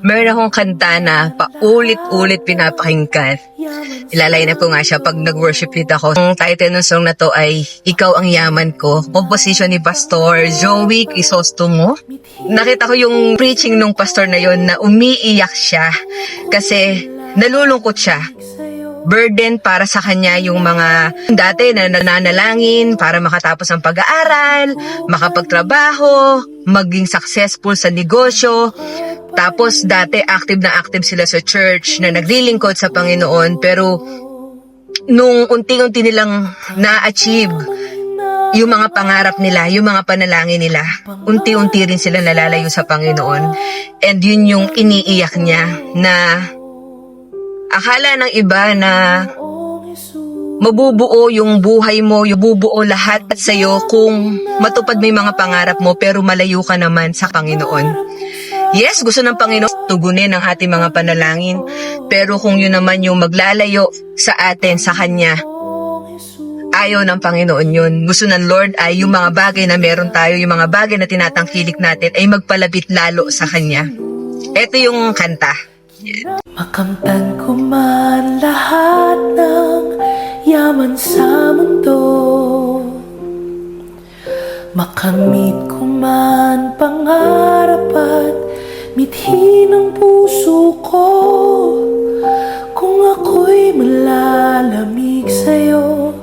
Meron akong kanta na paulit-ulit pinapakinggan. Ilalay na po nga siya pag nag-worship lead ako. Ang title ng song na to ay Ikaw ang Yaman Ko. Composition ni Pastor Joey Crisostomo. Nakita ko yung preaching ng pastor na yon na umiiyak siya kasi nalulungkot siya. Burden para sa kanya yung mga dati na nananalangin para makatapos ang pag-aaral, makapagtrabaho, maging successful sa negosyo. Tapos dati active na active sila sa church na naglilingkod sa Panginoon, pero nung unti-unti nilang na-achieve yung mga pangarap nila, yung mga panalangin nila, unti-unti rin sila nalalayo sa Panginoon. And yun yung iniiyak niya na akala ng iba na mabubuo yung buhay mo, yung bubuo lahat at sa'yo kung matupad mo yung mga pangarap mo pero malayo ka naman sa Panginoon. Yes, gusto ng Panginoon tugunin ang ating mga panalangin, pero kung yun naman yung maglalayo sa atin, sa Kanya, ayaw ng Panginoon yun. Gusto ng Lord ay yung mga bagay na meron tayo, yung mga bagay na tinatangkilik natin ay magpalapit lalo sa Kanya. Ito yung kanta. Makamtan ko man lahat ng yaman sa mundo, makamit ko man pangarap at mithin ng puso ko. Kung ako'y malalamig sa'yo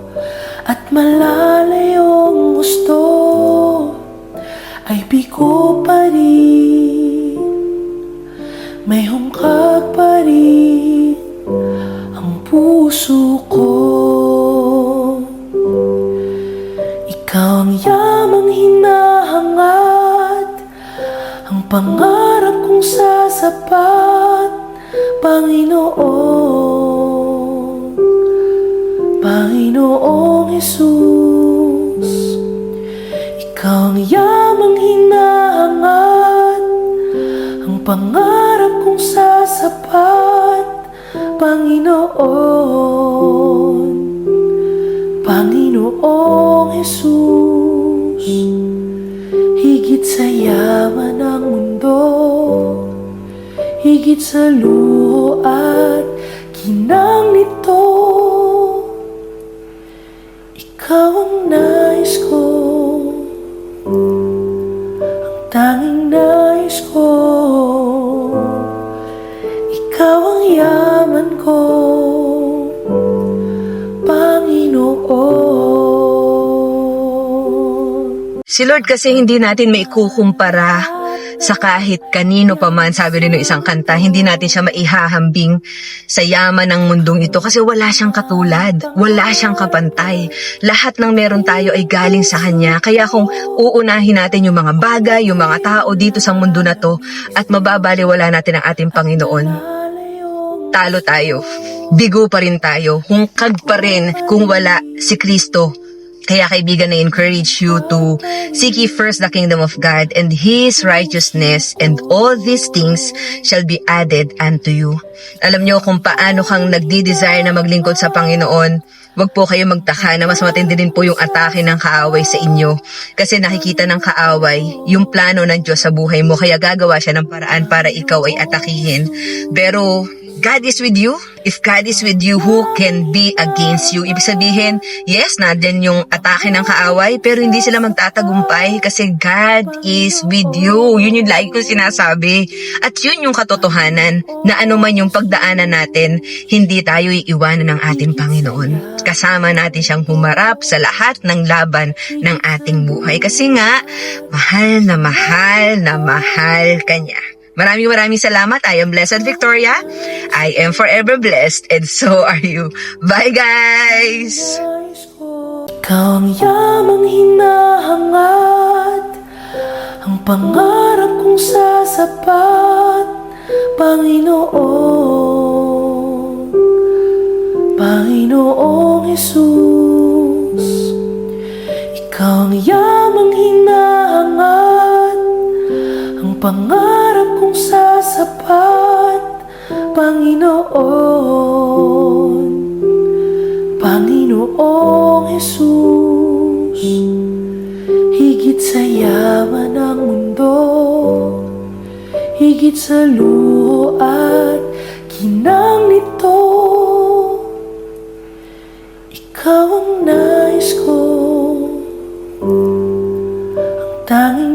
at malalayong gusto, ay bigo pa rin, may hungkag pa rin ang puso ko. Ikaw ang yamang hinahangad, ang pangarap kong sasapat, Panginoon, Panginoong Jesus. Ikaw ang yamang hinahangad, ang pangarap kong sasapat, Panginoon, Panginoong Jesus. Higit sa yaman ng mundo, higit sa luho at ginang nito, ikaw ang nais ko, ang tanging nais ko. Ikaw ang yaman ko, Panginoon. Si Lord kasi hindi natin maikukumpara sa kahit kanino pa man. Sabi rin ng isang kanta, hindi natin siya maihahambing sa yaman ng mundong ito kasi wala siyang katulad, wala siyang kapantay. Lahat ng meron tayo ay galing sa Kanya. Kaya kung uunahin natin yung mga bagay, yung mga tao dito sa mundo na to at mababaliwala natin ang ating Panginoon, talo tayo. Bigo pa rin tayo. Hungkag pa rin kung wala si Kristo. Kaya kaibigan, I encourage you to seek ye first the kingdom of God and His righteousness, and all these things shall be added unto you. Alam nyo kung paano kang nagdi-desire na maglingkod sa Panginoon, wag po kayo magtaka na mas matindi din po yung atake ng kaaway sa inyo. Kasi nakikita ng kaaway yung plano ng Diyos sa buhay mo, kaya gagawa siya ng paraan para ikaw ay atakihin. Pero God is with you. If God is with you, who can be against you? Ibig sabihin, yes, nandyan yung atake ng kaaway, pero hindi sila magtatagumpay kasi God is with you. Yun yung lagi kong sinasabi. At yun yung katotohanan na anuman yung pagdaanan natin, hindi tayo iiwanan ng ating Panginoon. Kasama natin siyang humarap sa lahat ng laban ng ating buhay. Kasi nga, mahal na mahal na mahal ka niya. Maraming salamat. I am Blessed Victoria. I am forever blessed, and so are you. Bye, guys! Ikaw ang yamang hinahangad, ang pangarap kong sasapat, Panginoon, Panginoong Jesus. Ikaw ang yamang hinahangad, ang pangarap kong sasapat, Panginoon, Panginoong Jesus. Higit sa yaman ng mundo, higit sa luha at ginang nito. Ikaw ang nais ko, ang tanging